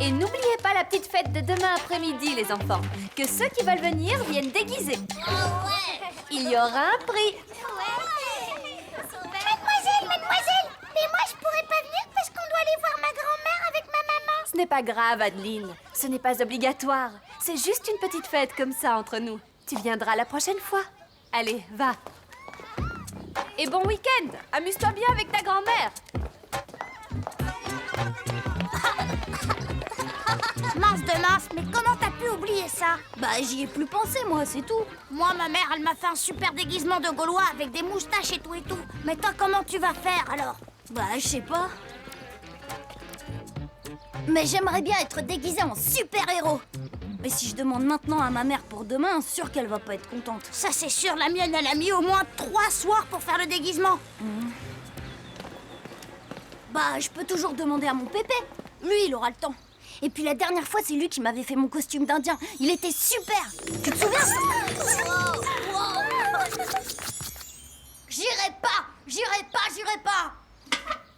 Et n'oubliez pas la petite fête de demain après-midi, les enfants. Que ceux qui veulent venir viennent déguisés. Il y aura un prix. Mademoiselle, mais moi je pourrais pas venir parce qu'on doit aller voir ma grand-mère avec ma maman. Ce n'est pas grave, Adeline. Ce n'est pas obligatoire. C'est juste une petite fête comme ça entre nous. Tu viendras la prochaine fois. Allez, va. Et bon week-end. Amuse-toi bien avec ta grand-mère. Mince de mince, mais comment t'as pu oublier ça? Bah, j'y ai plus pensé, moi, c'est tout. Moi, ma mère, elle m'a fait un super déguisement de Gaulois avec des moustaches et tout et tout. Mais toi, comment tu vas faire alors? Bah, je sais pas. Mais j'aimerais bien être déguisée en super-héros. Mais si je demande maintenant à ma mère pour demain, sûr qu'elle va pas être contente. Ça, c'est sûr, la mienne, elle a mis au moins 3 soirs pour faire le déguisement. Bah, je peux toujours demander à mon pépé. Lui, il aura le temps. Et puis la dernière fois, c'est lui qui m'avait fait mon costume d'Indien. Il était super. Tu te souviens? J'irai pas.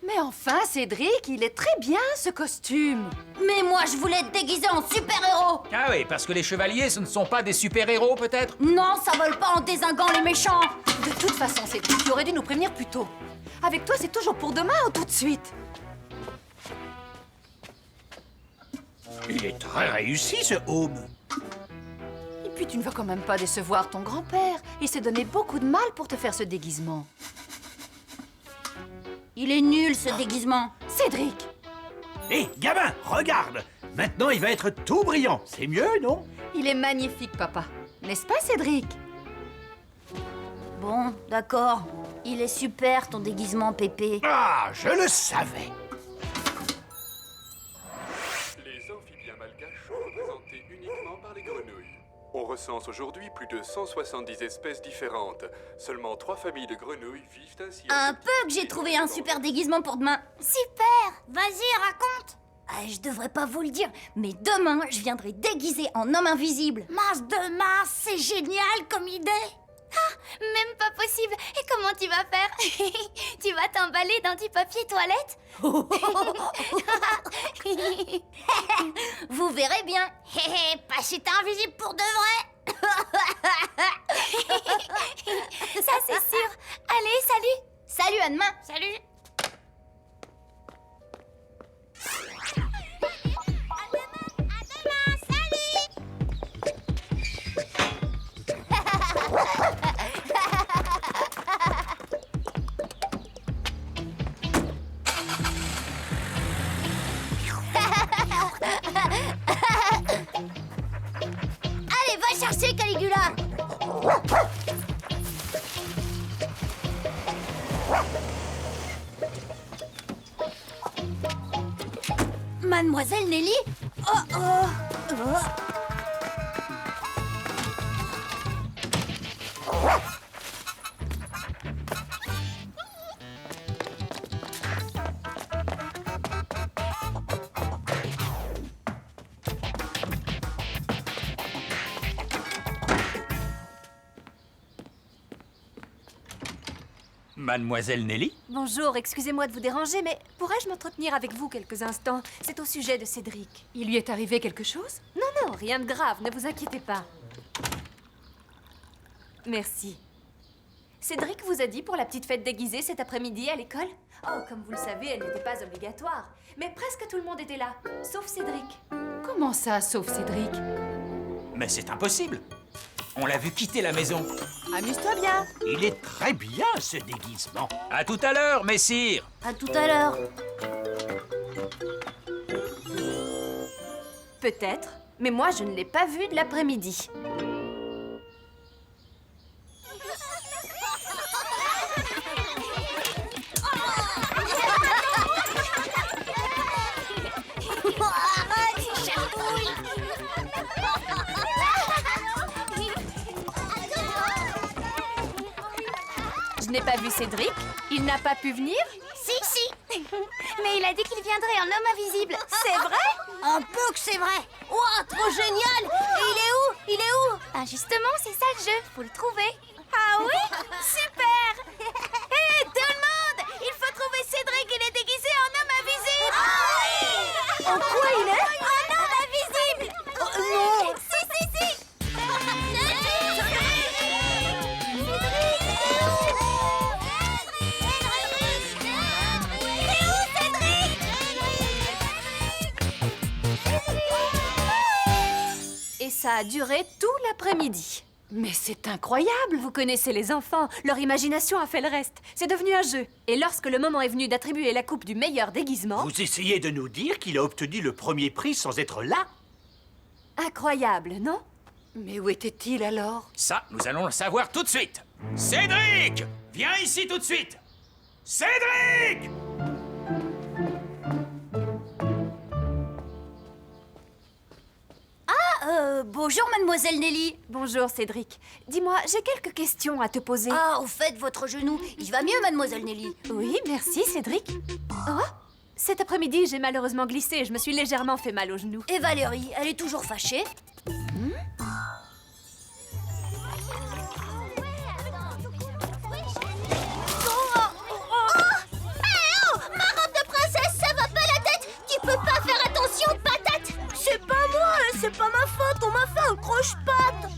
Mais enfin, Cédric, il est très bien, ce costume. Mais moi, je voulais être déguisée en super-héros. Ah oui, parce que les chevaliers, ce ne sont pas des super-héros, peut-être? Non, ça vole pas en dézinguant les méchants. De toute façon, Cédric, tu aurais dû nous prévenir plus tôt. Avec toi, c'est toujours pour demain ou tout de suite? Il est très réussi, ce home. Et puis, tu ne vas quand même pas décevoir ton grand-père. Il s'est donné beaucoup de mal pour te faire ce déguisement. Il est nul, ce déguisement. Cédric! Hé, gamin, regarde. Maintenant, il va être tout brillant. C'est mieux, non? Il est magnifique, papa. N'est-ce pas, Cédric? Bon, d'accord. Il est super, ton déguisement, Pépé. Ah, je le savais. Les amphibiens malgaches sont représentés uniquement par les grenouilles. On recense aujourd'hui plus de 170 espèces différentes. Seulement 3 familles de grenouilles vivent ainsi. Un peu que j'ai trouvé un super déguisement pour demain. Super! Vas-y, raconte! Ah, je devrais pas vous le dire, mais demain, je viendrai déguisée en homme invisible. Mince de mince, c'est génial comme idée! Même pas possible. Et comment tu vas faire? Tu vas t'emballer dans du papier toilette? Vous verrez bien. Hé hé, pas si t'es invisible pour de vrai! Ça, c'est sûr. Allez, salut. Salut, à demain. Salut! Allez, va chercher Caligula. Mademoiselle Nelly? Oh. Mademoiselle Nelly? Bonjour, excusez-moi de vous déranger, mais pourrais-je m'entretenir avec vous quelques instants? C'est au sujet de Cédric. Il lui est arrivé quelque chose? Non, rien de grave, ne vous inquiétez pas. Merci. Cédric vous a dit pour la petite fête déguisée cet après-midi à l'école? Oh, comme vous le savez, elle n'était pas obligatoire. Mais presque tout le monde était là, sauf Cédric. Comment ça, sauf Cédric? Mais c'est impossible. On l'a vu quitter la maison. Amuse-toi bien. Il est très bien, ce déguisement. À tout à l'heure, messire. À tout à l'heure. Peut-être, mais moi je ne l'ai pas vu de l'après-midi. Je n'ai pas vu Cédric. Il n'a pas pu venir. Si! Mais il a dit qu'il viendrait en homme invisible. C'est vrai? Un peu que c'est vrai! Ouah, trop génial. Et il est où? Ah, justement, c'est ça le jeu. Faut le trouver. Ah oui? Super! Hé, tout le monde! Il faut trouver Cédric. Il est déguisé en homme invisible. En quoi il est? Ça a duré tout l'après-midi. Mais c'est incroyable! Vous connaissez les enfants, leur imagination a fait le reste. C'est devenu un jeu. Et lorsque le moment est venu d'attribuer la coupe du meilleur déguisement... Vous essayez de nous dire qu'il a obtenu le premier prix sans être là? Incroyable, non? Mais où était-il alors? Ça, nous allons le savoir tout de suite. Cédric! Viens ici tout de suite! Cédric! Bonjour, mademoiselle Nelly. Bonjour, Cédric. Dis-moi, j'ai quelques questions à te poser. Ah, au fait, votre genou, il va mieux, mademoiselle Nelly? Oui, merci, Cédric. Oh, cet après-midi, j'ai malheureusement glissé et je me suis légèrement fait mal au genou. Et Valérie, elle est toujours fâchée? Ma robe de princesse, ça va pas la tête! Tu peux pas faire attention, patate! C'est pas moi, c'est pas ma faute, on m'a fait un croche-patte.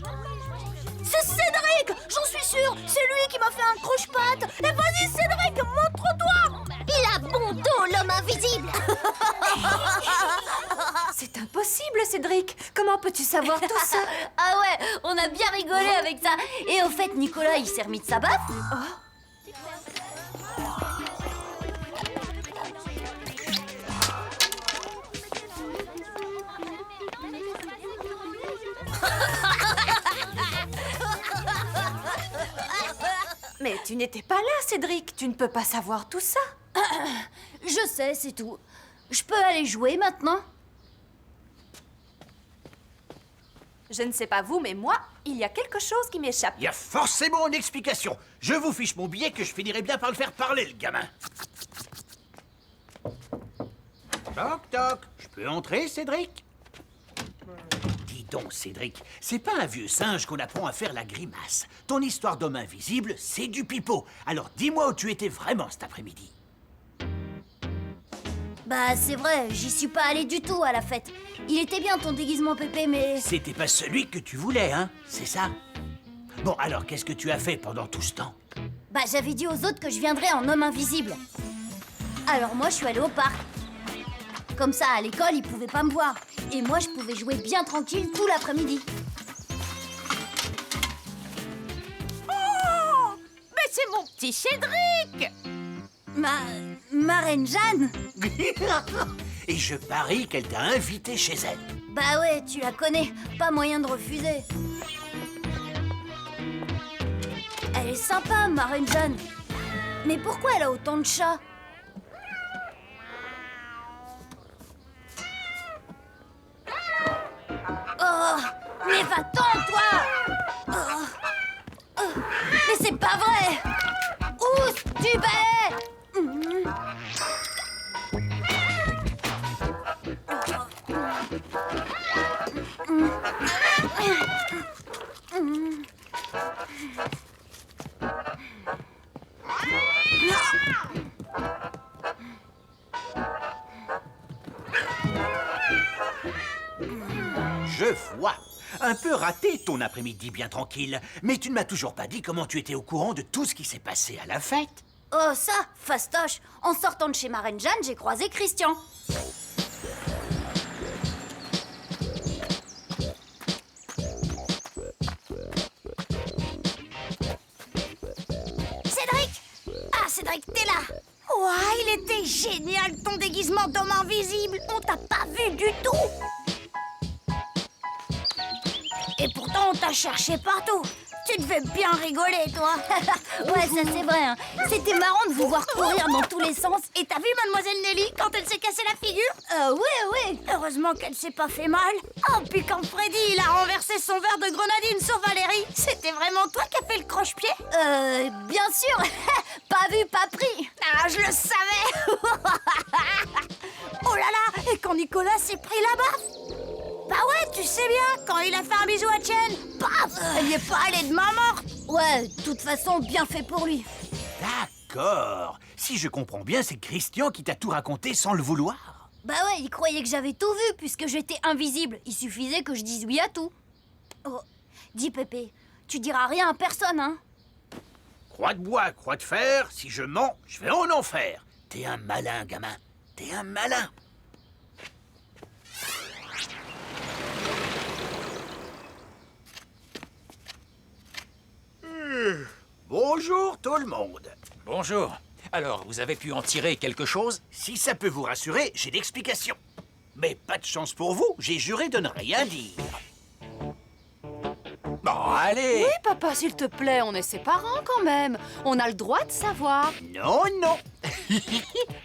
C'est Cédric, j'en suis sûre, c'est lui qui m'a fait un croche-patte. Et vas-y Cédric, montre-toi. Il a bon dos, l'homme invisible! C'est impossible, Cédric. Comment peux-tu savoir tout ça? Ah ouais, on a bien rigolé avec ça. Et au fait, Nicolas, il s'est remis de sa baffe? Mais tu n'étais pas là, Cédric. Tu ne peux pas savoir tout ça. Je sais, c'est tout. Je peux aller jouer maintenant? Je ne sais pas vous, mais moi, il y a quelque chose qui m'échappe. Il y a forcément une explication. Je vous fiche mon billet que je finirai bien par le faire parler, le gamin. Toc, toc. Je peux entrer, Cédric? Dis donc, Cédric, c'est pas un vieux singe qu'on apprend à faire la grimace. Ton histoire d'homme invisible, c'est du pipeau. Alors dis-moi où tu étais vraiment cet après-midi. Bah, c'est vrai, j'y suis pas allée du tout à la fête. Il était bien ton déguisement, Pépé, mais... C'était pas celui que tu voulais, hein? C'est ça? Bon, alors, qu'est-ce que tu as fait pendant tout ce temps? Bah, j'avais dit aux autres que je viendrais en homme invisible. Alors moi, je suis allée au parc. Comme ça, à l'école, ils pouvaient pas me voir. Et moi, je pouvais jouer bien tranquille tout l'après-midi. Oh, mais c'est mon petit Cédric. Ma reine Jeanne? Et je parie qu'elle t'a invité chez elle. Bah ouais, tu la connais. Pas moyen de refuser. Elle est sympa, ma reine Jeanne. Mais pourquoi elle a autant de chats? Oh, mais va-t'en, toi! Mais c'est pas vrai! Ousse du balai! Je vois. Un peu raté ton après-midi bien tranquille. Mais tu ne m'as toujours pas dit comment tu étais au courant de tout ce qui s'est passé à la fête. Oh ça, fastoche! En sortant de chez ma reine Jeanne, j'ai croisé Christian. Cédric! Ah, Cédric, t'es là! Ouah, il était génial ton déguisement d'homme invisible! On t'a pas vu du tout! Et pourtant, on t'a cherché partout! Tu devais bien rigoler, toi! Ouais, ça c'est vrai, hein. C'était marrant de vous voir courir dans tous les sens. Et t'as vu Mademoiselle Nelly quand elle s'est cassé la figure? Ouais. Heureusement qu'elle s'est pas fait mal. Oh, puis quand Freddy il a renversé son verre de grenadine sur Valérie, c'était vraiment toi qui as fait le croche-pied? Bien sûr. Pas vu, pas pris. Ah, je le savais. Oh là là, et quand Nicolas s'est pris la baffe? Bah ouais, tu sais bien, quand il a fait un bisou à Chen, paf, elle y est pas allée de main morte. Ouais, de toute façon, bien fait pour lui. D'accord. Si je comprends bien, c'est Christian qui t'a tout raconté sans le vouloir. Bah ouais, il croyait que j'avais tout vu puisque j'étais invisible. Il suffisait que je dise oui à tout. Oh, dis Pépé, tu diras rien à personne, hein? Croix de bois, croix de fer, si je mens, je vais en enfer. T'es un malin, gamin. T'es un malin. Bonjour tout le monde. Bonjour. Alors, vous avez pu en tirer quelque chose? Si ça peut vous rassurer, j'ai l'explication. Mais pas de chance pour vous, j'ai juré de ne rien dire. Bon, allez. Oui, papa, s'il te plaît, on est ses parents quand même. On a le droit de savoir. Non, non.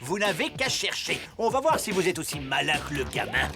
Vous n'avez qu'à chercher. On va voir si vous êtes aussi malin que le gamin.